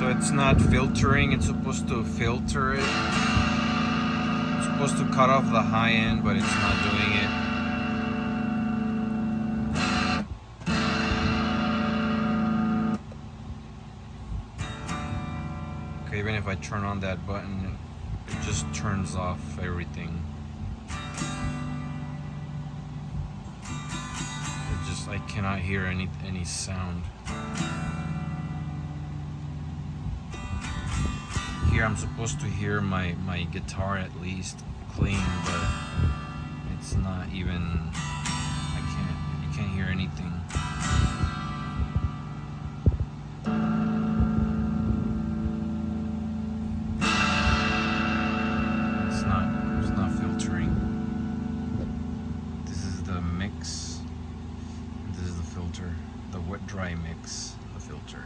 So it's not filtering, it's supposed to filter it. It's supposed to cut off the high end, but it's not doing it. Okay, even if I turn on that button, it just turns off everything. I cannot hear any sound. Here I'm supposed to hear my guitar at least clean, but it's not even. You can't hear anything. It's not filtering. This is the mix. This is the filter, the wet dry mix, the filter.